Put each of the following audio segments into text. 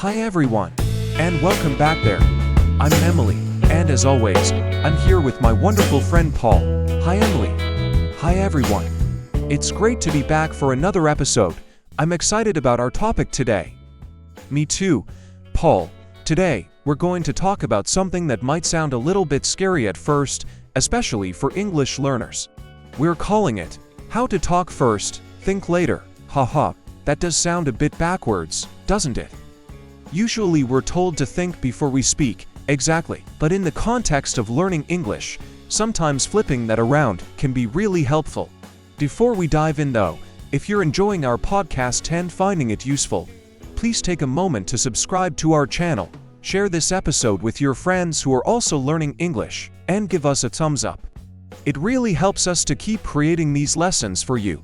Hi everyone, and welcome back there. I'm Emily, and as always, I'm here with my wonderful friend Paul. Hi Emily. Hi everyone. It's great to be back for another episode. I'm excited about our topic today. Me too, Paul. Today, we're going to talk about something that might sound a little bit scary at first, especially for English learners. We're calling it, How to Talk First, Think Later. Haha, that does sound a bit backwards, doesn't it? Usually we're told to think before we speak, exactly, but in the context of learning English, sometimes flipping that around can be really helpful. Before we dive in though, if you're enjoying our podcast and finding it useful, please take a moment to subscribe to our channel, share this episode with your friends who are also learning English, and give us a thumbs up. It really helps us to keep creating these lessons for you.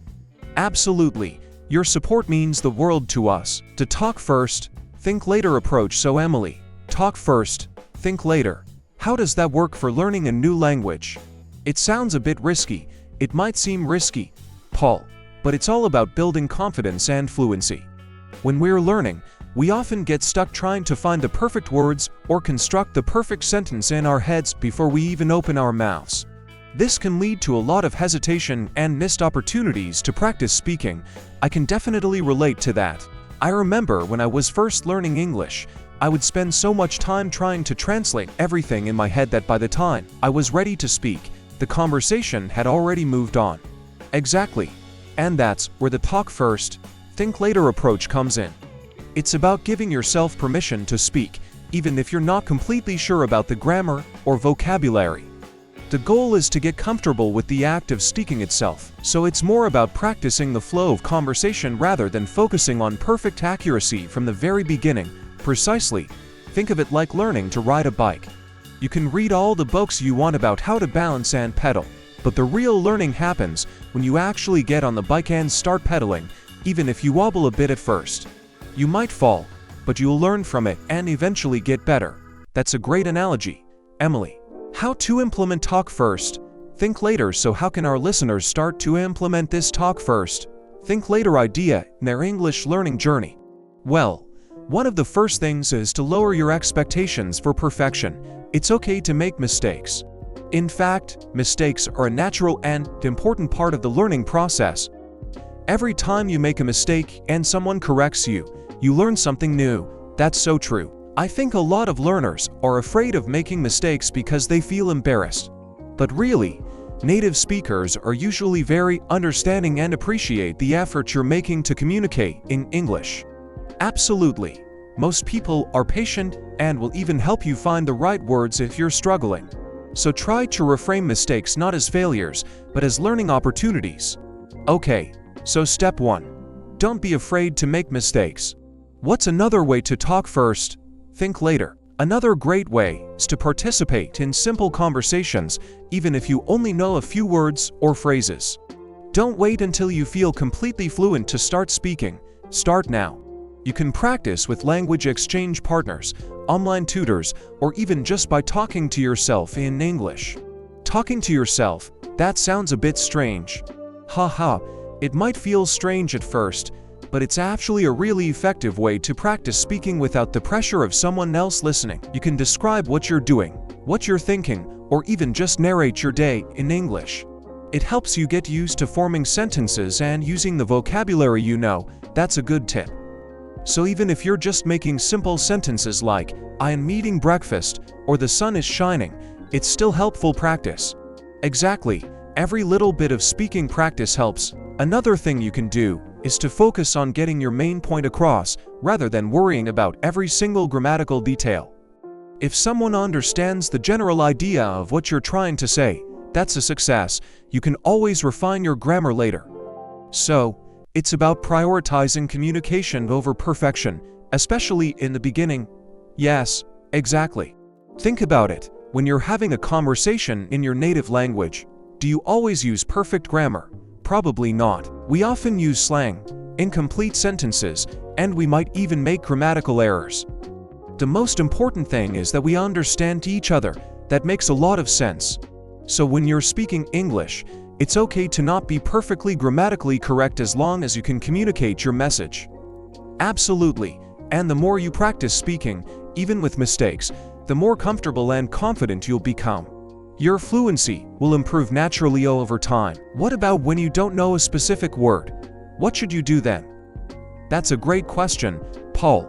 Absolutely, your support means the world to us. To talk first, think later approach. So Emily, talk first, think later. How does that work for learning a new language? It sounds a bit risky. It might seem risky, Paul, but it's all about building confidence and fluency. When we're learning, we often get stuck trying to find the perfect words or construct the perfect sentence in our heads before we even open our mouths. This can lead to a lot of hesitation and missed opportunities to practice speaking. I can definitely relate to that. I remember when I was first learning English, I would spend so much time trying to translate everything in my head that by the time I was ready to speak, the conversation had already moved on. Exactly. And that's where the talk first, think later approach comes in. It's about giving yourself permission to speak, even if you're not completely sure about the grammar or vocabulary. The goal is to get comfortable with the act of speaking itself, so it's more about practicing the flow of conversation rather than focusing on perfect accuracy from the very beginning. Precisely. Think of it like learning to ride a bike. You can read all the books you want about how to balance and pedal, but the real learning happens when you actually get on the bike and start pedaling, even if you wobble a bit at first. You might fall, but you'll learn from it and eventually get better. That's a great analogy, Emily. How to implement talk first, think later. So how can our listeners start to implement this talk first, think later idea in their English learning journey? Well, one of the first things is to lower your expectations for perfection. It's okay to make mistakes. In fact, mistakes are a natural and important part of the learning process. Every time you make a mistake and someone corrects you, you learn something new. That's so true. I think a lot of learners are afraid of making mistakes because they feel embarrassed. But really, native speakers are usually very understanding and appreciate the effort you're making to communicate in English. Absolutely. Most people are patient and will even help you find the right words if you're struggling. So try to reframe mistakes not as failures, but as learning opportunities. Okay, so step 1. Don't be afraid to make mistakes. What's another way to talk first, think later? Another great way is to participate in simple conversations, even if you only know a few words or phrases. Don't wait until you feel completely fluent to start speaking. Start now. You can practice with language exchange partners, online tutors, or even just by talking to yourself in English. Talking to yourself, that sounds a bit strange. Haha, it might feel strange at first, but it's actually a really effective way to practice speaking without the pressure of someone else listening. You can describe what you're doing, what you're thinking, or even just narrate your day in English. It helps you get used to forming sentences and using the vocabulary you know. That's a good tip. So even if you're just making simple sentences like, I am eating breakfast, or the sun is shining, it's still helpful practice. Exactly. Every little bit of speaking practice helps. Another thing you can do is to focus on getting your main point across, rather than worrying about every single grammatical detail. If someone understands the general idea of what you're trying to say, that's a success. You can always refine your grammar later. So, it's about prioritizing communication over perfection, especially in the beginning. Yes, exactly. Think about it. When you're having a conversation in your native language, do you always use perfect grammar? Probably not. We often use slang, incomplete sentences, and we might even make grammatical errors. The most important thing is that we understand each other. That makes a lot of sense. So when you're speaking English, it's okay to not be perfectly grammatically correct as long as you can communicate your message. Absolutely. And the more you practice speaking, even with mistakes, the more comfortable and confident you'll become. Your fluency will improve naturally over time. What about when you don't know a specific word? What should you do then? That's a great question, Paul.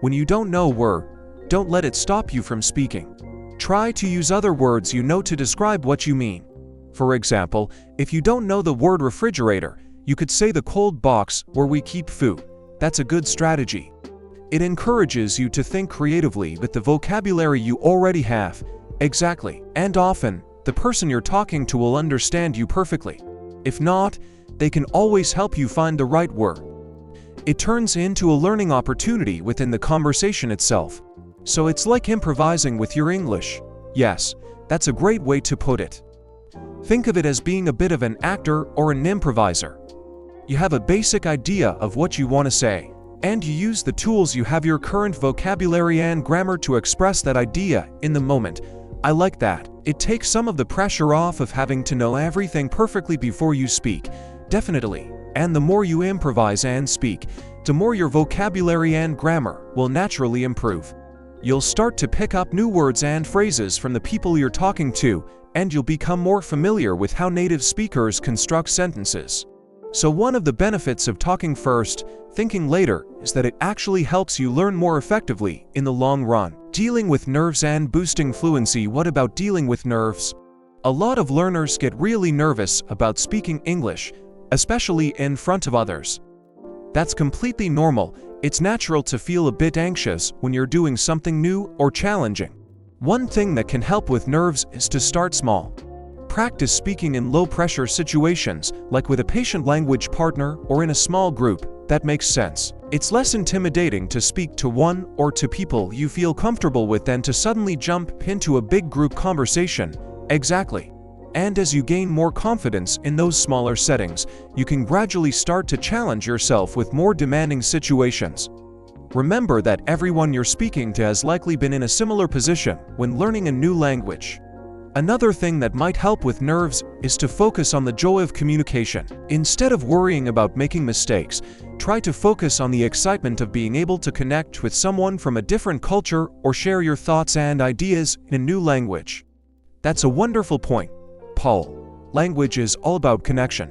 When you don't know a word, don't let it stop you from speaking. Try to use other words you know to describe what you mean. For example, if you don't know the word refrigerator, you could say the cold box where we keep food. That's a good strategy. It encourages you to think creatively with the vocabulary you already have. Exactly. And often, the person you're talking to will understand you perfectly. If not, they can always help you find the right word. It turns into a learning opportunity within the conversation itself. So it's like improvising with your English. Yes, that's a great way to put it. Think of it as being a bit of an actor or an improviser. You have a basic idea of what you want to say, and you use the tools you have, your current vocabulary and grammar, to express that idea in the moment. I like that. It takes some of the pressure off of having to know everything perfectly before you speak. Definitely. And the more you improvise and speak, the more your vocabulary and grammar will naturally improve. You'll start to pick up new words and phrases from the people you're talking to, and you'll become more familiar with how native speakers construct sentences. So one of the benefits of talking first, thinking later, is that it actually helps you learn more effectively in the long run. Dealing with nerves and boosting fluency. What about dealing with nerves? A lot of learners get really nervous about speaking English, especially in front of others. That's completely normal. It's natural to feel a bit anxious when you're doing something new or challenging. One thing that can help with nerves is to start small. Practice speaking in low-pressure situations, like with a patient language partner or in a small group. That makes sense. It's less intimidating to speak to one or two people you feel comfortable with than to suddenly jump into a big group conversation. Exactly. And as you gain more confidence in those smaller settings, you can gradually start to challenge yourself with more demanding situations. Remember that everyone you're speaking to has likely been in a similar position when learning a new language. Another thing that might help with nerves is to focus on the joy of communication. Instead of worrying about making mistakes, try to focus on the excitement of being able to connect with someone from a different culture or share your thoughts and ideas in a new language. That's a wonderful point, Paul. Language is all about connection.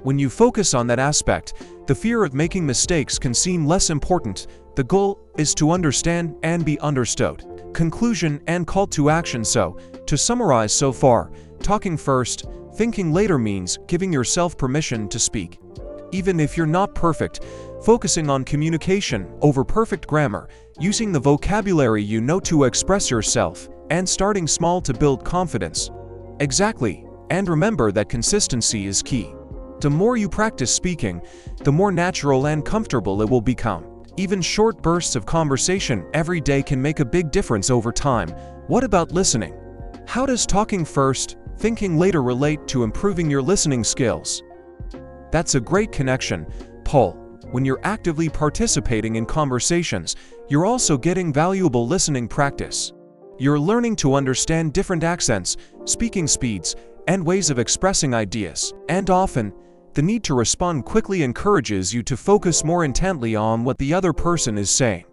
When you focus on that aspect, the fear of making mistakes can seem less important. The goal is to understand and be understood. Conclusion and call to action. So, to summarize so far, talking first, thinking later means giving yourself permission to speak. Even if you're not perfect, focusing on communication over perfect grammar, using the vocabulary you know to express yourself, and starting small to build confidence. Exactly. And remember that consistency is key. The more you practice speaking, the more natural and comfortable it will become. Even short bursts of conversation every day can make a big difference over time. What about listening? How does talking first, thinking later relate to improving your listening skills? That's a great connection, Paul. When you're actively participating in conversations, you're also getting valuable listening practice. You're learning to understand different accents, speaking speeds, and ways of expressing ideas. And often, the need to respond quickly encourages you to focus more intently on what the other person is saying.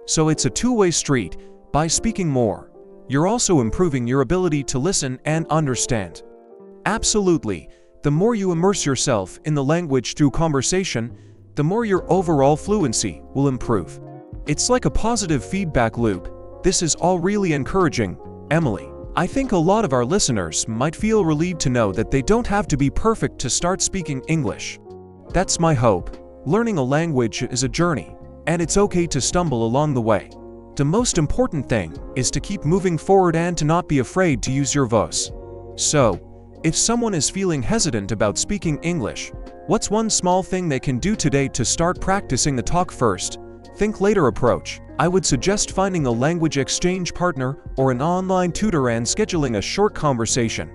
So it's a two-way street. By speaking more, you're also improving your ability to listen and understand. Absolutely. The more you immerse yourself in the language through conversation, the more your overall fluency will improve. It's like a positive feedback loop. This is all really encouraging, Emily. I think a lot of our listeners might feel relieved to know that they don't have to be perfect to start speaking English. That's my hope. Learning a language is a journey, and it's okay to stumble along the way. The most important thing is to keep moving forward and to not be afraid to use your voice. So, if someone is feeling hesitant about speaking English, what's one small thing they can do today to start practicing the talk first, think later approach? I would suggest finding a language exchange partner or an online tutor and scheduling a short conversation.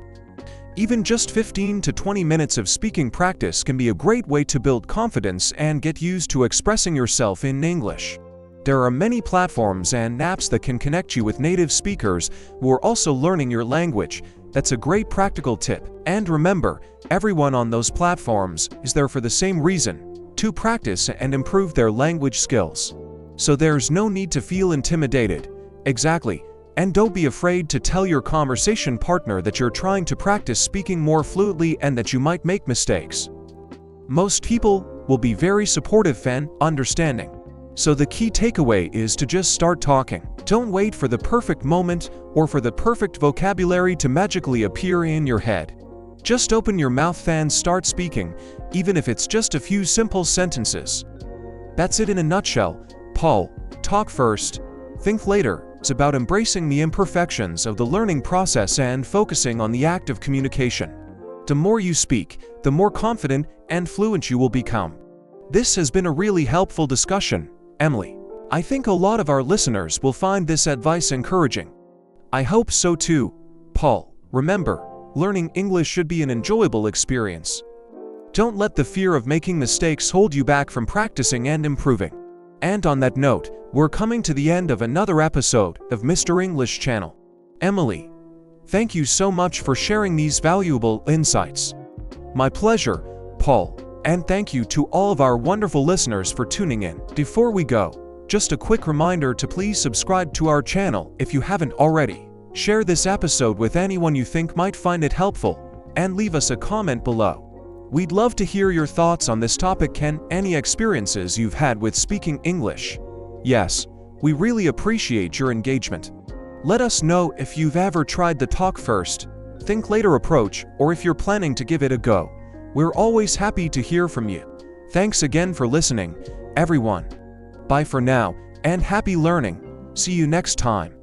Even just 15 to 20 minutes of speaking practice can be a great way to build confidence and get used to expressing yourself in English. There are many platforms and apps that can connect you with native speakers who are also learning your language. That's a great practical tip. And remember, everyone on those platforms is there for the same reason: to practice and improve their language skills. So there's no need to feel intimidated. Exactly. And don't be afraid to tell your conversation partner that you're trying to practice speaking more fluently and that you might make mistakes. Most people will be very supportive and understanding. So the key takeaway is to just start talking. Don't wait for the perfect moment or for the perfect vocabulary to magically appear in your head. Just open your mouth and start speaking, even if it's just a few simple sentences. That's it in a nutshell. Paul, talk first, think later. It's about embracing the imperfections of the learning process and focusing on the act of communication. The more you speak, the more confident and fluent you will become. This has been a really helpful discussion, Emily. I think a lot of our listeners will find this advice encouraging. I hope so too. Paul, remember, learning English should be an enjoyable experience. Don't let the fear of making mistakes hold you back from practicing and improving. And on that note, we're coming to the end of another episode of Mr. English Channel. Emily, thank you so much for sharing these valuable insights. My pleasure, Paul, and thank you to all of our wonderful listeners for tuning in. Before we go, just a quick reminder to please subscribe to our channel if you haven't already. Share this episode with anyone you think might find it helpful, and leave us a comment below. We'd love to hear your thoughts on this topic and any experiences you've had with speaking English. Yes, we really appreciate your engagement. Let us know if you've ever tried the talk first, think later approach, or if you're planning to give it a go. We're always happy to hear from you. Thanks again for listening, everyone. Bye for now, and happy learning. See you next time.